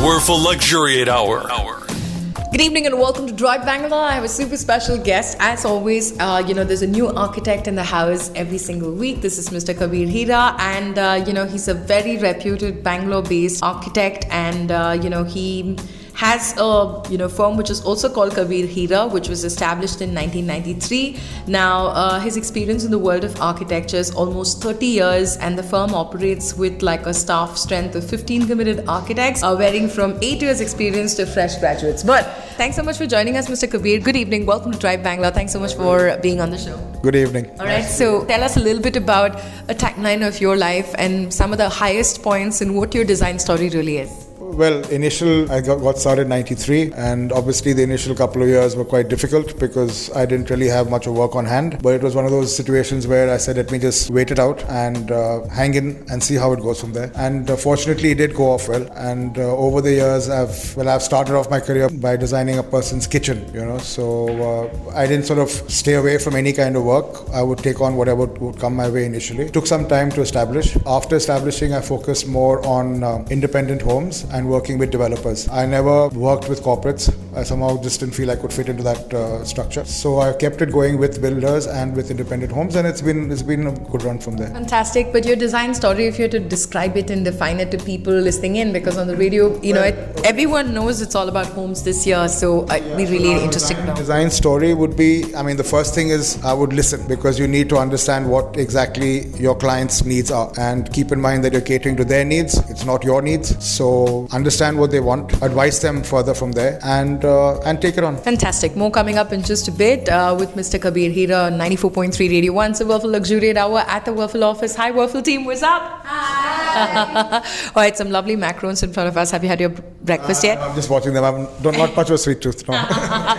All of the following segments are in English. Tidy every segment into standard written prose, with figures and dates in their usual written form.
Wurfel Luxuriate Hour. Good evening and welcome to Drive Bangalore. I have a super special guest. As always, there's a new architect in the house every single week. This is Mr. Kabir Hira, and he's a very reputed Bangalore-based architect, and he has a firm which is also called Kabir Hira, which was established in 1993. Now his experience in the world of architecture is almost 30 years, and the firm operates with like a staff strength of 15 committed architects, varying from 8 years experience to fresh graduates. But thanks so much for joining us, Mr. Kabir. Good evening. Welcome to Drive Bangalore. Thanks so much for being on the show. Good evening. All right, so tell us a little bit about a timeline of your life and some of the highest points in what your design story really is. Well, I got started in 93, and obviously the initial couple of years were quite difficult because I didn't really have much of work on hand. But it was one of those situations where I said, let me just wait it out and hang in and see how it goes from there. And fortunately, it did go off well. And over the years, I've started off my career by designing a person's kitchen, So I didn't sort of stay away from any kind of work. I would take on whatever would come my way initially. It took some time to establish. After establishing, I focused more on independent homes and working with developers. I never worked with corporates. I somehow just didn't feel I could fit into that structure. So I kept it going with builders and with independent homes, and it's been a good run from there. Fantastic. But your design story, if you had to describe it and define it to people listening in, because on the radio, everyone knows it's all about homes this year. So I'd be really interested to know. Design story would be, the first thing is I would listen, because you need to understand what exactly your clients' needs are, and keep in mind that you're catering to their needs. It's not your needs. So understand what they want, advise them further from there, and take it on. Fantastic. More coming up in just a bit with Mr. Kabir Hira on 94.3 Radio 1. It's a Wurfel Luxuriate Hour at the Wurfel office. Hi, Wurfel team. What's up? Hi. All right, some lovely macarons in front of us. Have you had your breakfast yet? I'm just watching them. Not much of a sweet tooth. No.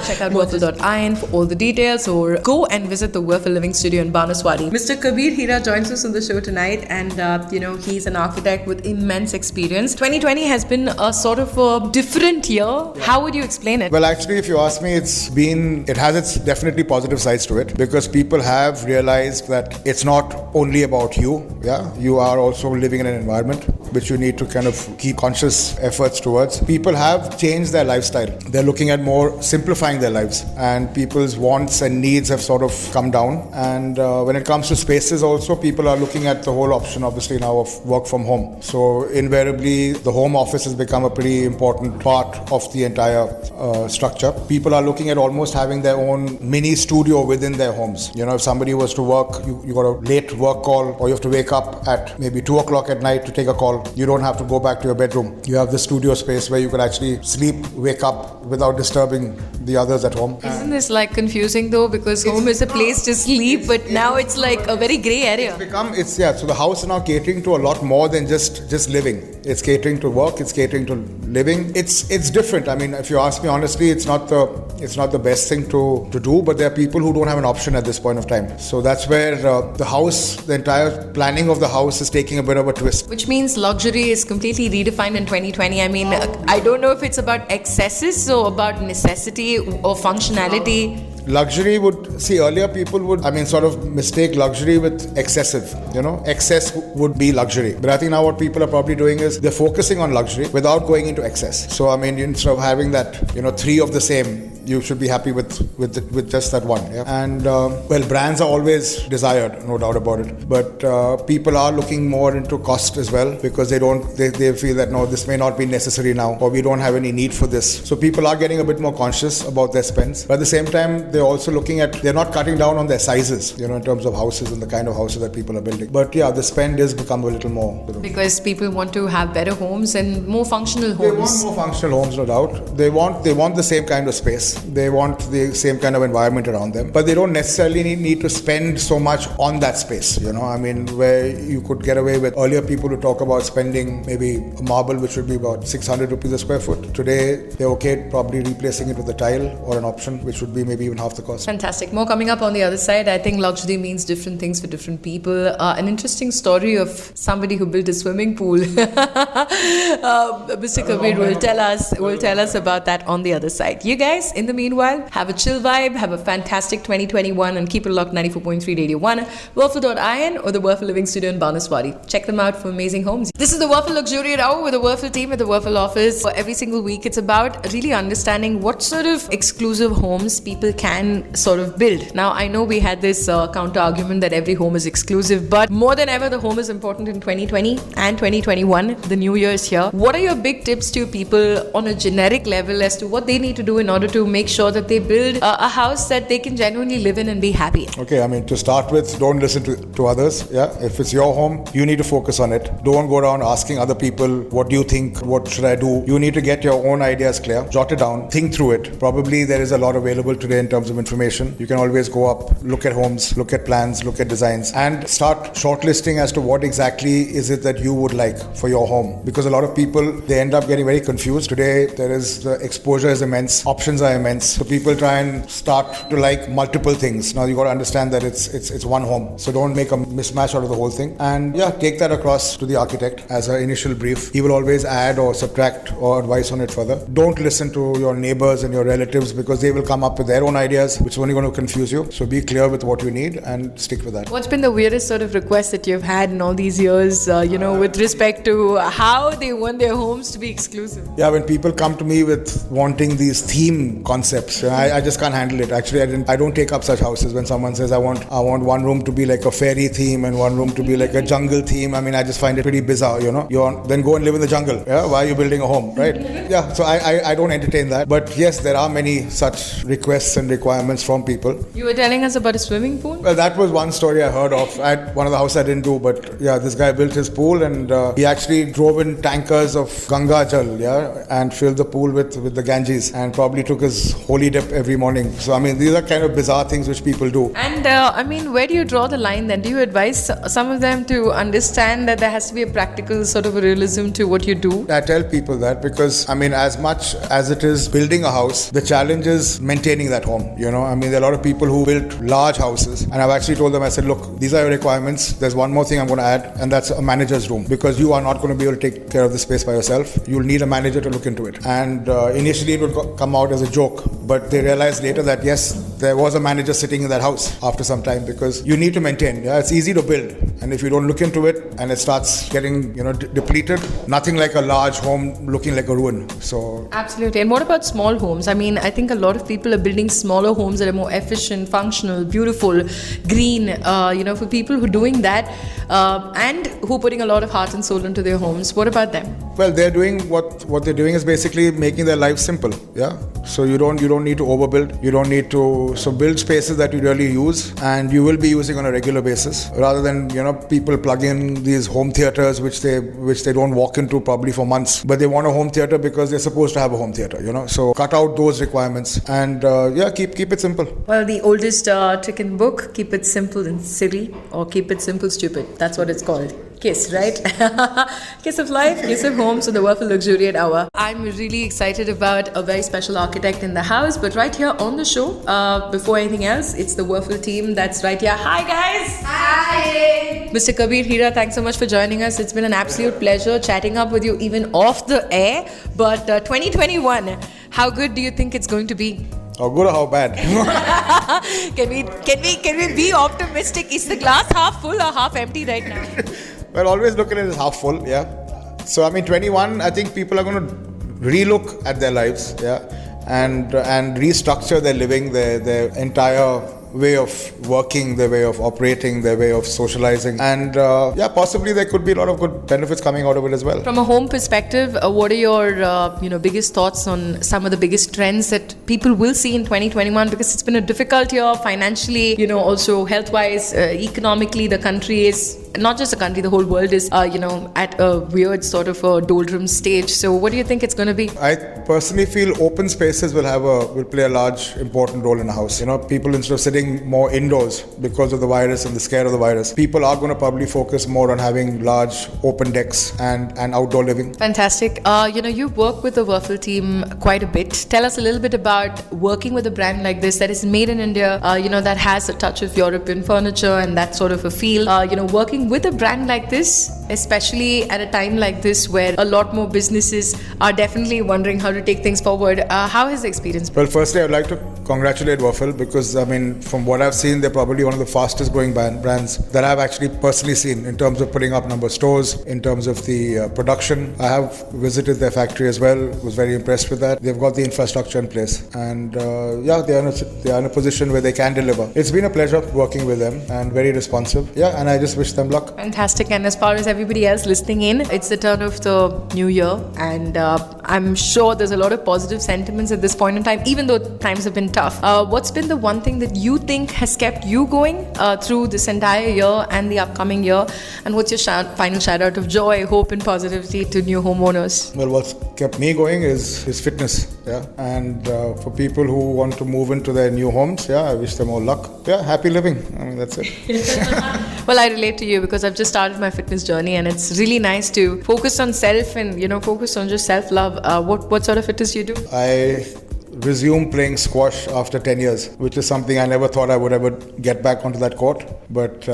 Check out wurfel.in for all the details, or go and visit the Wurfel Living Studio in Bangalore. Mr. Kabir Hira joins us on the show tonight, and he's an architect with immense experience. 2020 has been a sort of a different year. How would you explain it? Well, actually, if you ask me, it has its definitely positive sides to it, because people have realized that it's not only about you. Yeah, you are also living in an environment which you need to kind of keep conscious efforts towards. People have changed their lifestyle. They're looking at more simplifying their lives, and people's wants and needs have sort of come down. And when it comes to spaces also, people are looking at the whole option, obviously, now of work from home. So invariably, the home office has become a pretty important part of the entire structure. People are looking at almost having their own mini studio within their homes. If somebody was to work, you got a late work call, or you have to wake up at maybe 2 o'clock at night to take a call, you don't have to go back to your bedroom. You have the studio space where you could actually sleep, wake up without disturbing the others at home. Isn't this confusing though? Because home is a place to sleep, but now it's like a very grey area. So the house is now catering to a lot more than just living. It's catering to work, it's catering to living. It's different. If you ask me honestly, it's not the best thing to do, but there are people who don't have an option at this point of time. So that's where the entire planning of the house is taking a bit of a twist. Which means luxury is completely redefined in 2020. I don't know if it's about excesses or about necessity or functionality. Luxury earlier people would, sort of mistake luxury with excessive, excess would be luxury. But I think now what people are probably doing is they're focusing on luxury without going into excess. So, instead of having that, 3 of the same, you should be happy with just that one. Yeah? And, brands are always desired, no doubt about it. But people are looking more into cost as well, because they feel that, no, this may not be necessary now, or we don't have any need for this. So people are getting a bit more conscious about their spends. But at the same time, they're also they're not cutting down on their sizes, in terms of houses and the kind of houses that people are building. But yeah, the spend has become a little more. Because people want to have better homes and more functional homes. They want more functional homes, no doubt. They want the same kind of space. They want the same kind of environment around them. But they don't necessarily need to spend so much on that space, where you could get away with, earlier people would talk about spending maybe a marble which would be about 600 rupees a square foot. Today, they're okay probably replacing it with a tile or an option, which would be maybe even half the cost. Fantastic. More coming up on the other side. I think luxury means different things for different people. An interesting story of somebody who built a swimming pool. Mr. Kabir will tell us about that on the other side. You guys, in In the meanwhile, have a chill vibe, have a fantastic 2021 and keep it locked 94.3 Radio 1, Wurfel.in or the Wurfel Living Studio in Banaswadi. Check them out for amazing homes. This is the Wurfel Luxuriate Hour with the Wurfel team at the Wurfel office. For every single week, it's about really understanding what sort of exclusive homes people can sort of build. Now, I know we had this counter argument that every home is exclusive, but more than ever, the home is important in 2020 and 2021. The new year is here. What are your big tips to people on a generic level as to what they need to do in order to make sure that they build a house that they can genuinely live in and be happy? Okay, I mean, to start with, don't listen to others. Yeah, if it's your home, you need to focus on it. Don't go around asking other people, what do you think? What should I do? You need to get your own ideas clear. Jot it down. Think through it. Probably there is a lot available today in terms of information. You can always go up, look at homes, look at plans, look at designs, and start shortlisting as to what exactly is it that you would like for your home. Because a lot of people, they end up getting very confused. Today, the exposure is immense. Options are immense. So people try and start to like multiple things. Now you got to understand that it's one home. So don't make a mismatch out of the whole thing. And yeah, take that across to the architect as an initial brief. He will always add or subtract or advise on it further. Don't listen to your neighbors and your relatives because they will come up with their own ideas, which is only going to confuse you. So be clear with what you need and stick with that. What's been the weirdest sort of request that you've had in all these years, with respect to how they want their homes to be exclusive? Yeah, when people come to me with wanting these theme concepts, I just can't handle it. Actually, I don't take up such houses. When someone says I want one room to be like a fairy theme and one room to be like a jungle theme, I mean, I just find it pretty bizarre, then go and live in the jungle. Yeah, why are you building a home, right? Yeah, so I don't entertain that. But yes, there are many such requests and requirements from people. You were telling us about a swimming pool? Well, that was one story I heard of at one of the houses I didn't do, but yeah, this guy built his pool and he actually drove in tankers of Ganga Jal, and filled the pool with the Ganges and probably took his holy dip every morning. So, I mean, these are kind of bizarre things which people do. And, where do you draw the line then? Do you advise some of them to understand that there has to be a practical sort of a realism to what you do? I tell people that because, I mean, as much as it is building a house, the challenge is maintaining that home, there are a lot of people who build large houses and I've actually told them, I said, look, these are your requirements. There's one more thing I'm going to add and that's a manager's room because you are not going to be able to take care of the space by yourself. You'll need a manager to look into it. And initially it would come out as a joke, but they realized later that yes, there was a manager sitting in that house after some time because you need to maintain. Yeah, it's easy to build. And if you don't look into it and it starts getting, depleted, nothing like a large home looking like a ruin. So absolutely. And what about small homes? I mean, I think a lot of people are building smaller homes that are more efficient, functional, beautiful, green, for people who are doing that and who are putting a lot of heart and soul into their homes. What about them? Well, they're doing what they're doing is basically making their life simple. Yeah. So you don't need to overbuild. You don't need to build spaces that you really use and you will be using on a regular basis rather than people plug in these home theaters which they don't walk into probably for months, but they want a home theater because they're supposed to have a home theater. So cut out those requirements and keep it simple. Well, the oldest trick in the book, keep it simple and silly, or keep it simple stupid. That's what it's called. Kiss, right? Kiss of life, kiss of home, so the Wurfel Luxuriate Hour. I'm really excited about a very special architect in the house, but right here on the show, before anything else, it's the Wurfel team that's right here. Hi guys! Hi! Mr. Kabir Hira, thanks so much for joining us. It's been an absolute pleasure chatting up with you even off the air. But 2021, how good do you think it's going to be? How good or how bad? Can we be optimistic? Is the glass half full or half empty right now? Well, always look at it as half full, yeah. So, I mean, 21, I think people are going to relook at their lives, yeah, and restructure their living, their entire way of working, their way of operating, their way of socializing, and possibly there could be a lot of good benefits coming out of it as well. From a home perspective, what are your biggest thoughts on some of the biggest trends that people will see in 2021? Because it's been a difficult year financially, also health-wise, economically. The country is not just the country, the whole world is at a weird sort of a doldrum stage. So what do you think it's going to be? I personally feel open spaces will play a large important role in a house. People, instead of sitting more indoors because of the virus and the scare of the virus, people are going to probably focus more on having large open decks and outdoor living. Fantastic. You work with the Wurfel team quite a bit. Tell us a little bit about working with a brand like this that is made in India, that has a touch of European furniture and that sort of a feel, working working with a brand like this, especially at a time like this where a lot more businesses are definitely wondering how to take things forward. How has the experience been? Well, firstly, I'd like to congratulate Wurfel because, I mean, from what I've seen, they're probably one of the fastest growing brands that I've actually personally seen in terms of putting up number of stores, in terms of the production. I have visited their factory as well, was very impressed with that. They've got the infrastructure in place and they are in a position where they can deliver. It's been a pleasure working with them and very responsive. Yeah, and I just wish them luck. Fantastic. And as far as everybody else listening in, it's the turn of the new year and I'm sure there's a lot of positive sentiments at this point in time, even though times have been tough. What's been the one thing that you think has kept you going through this entire year and the upcoming year? And what's your final shout out of joy, hope and positivity to new homeowners? Well, what's kept me going is fitness. Yeah, and for people who want to move into their new homes, yeah, I wish them all luck. Yeah, happy living. I mean, that's it. Well, I relate to you because I've just started my fitness journey and it's really nice to focus on self and, focus on just self-love. What sort of fitness do you do? I resumed playing squash after 10 years, which is something I never thought I would ever get back onto that court. But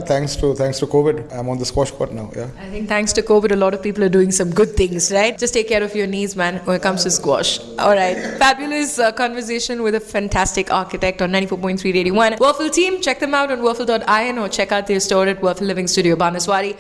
thanks to COVID, I'm on the squash court now. Yeah. I think thanks to COVID, a lot of people are doing some good things, right? Just take care of your knees, man, when it comes to squash. All right. Fabulous conversation with a fantastic architect on 94.3 Radio 1. Wurfel team, check them out on wurfel.in or check out their store at Wurfel Living Studio, Bhubaneshwar.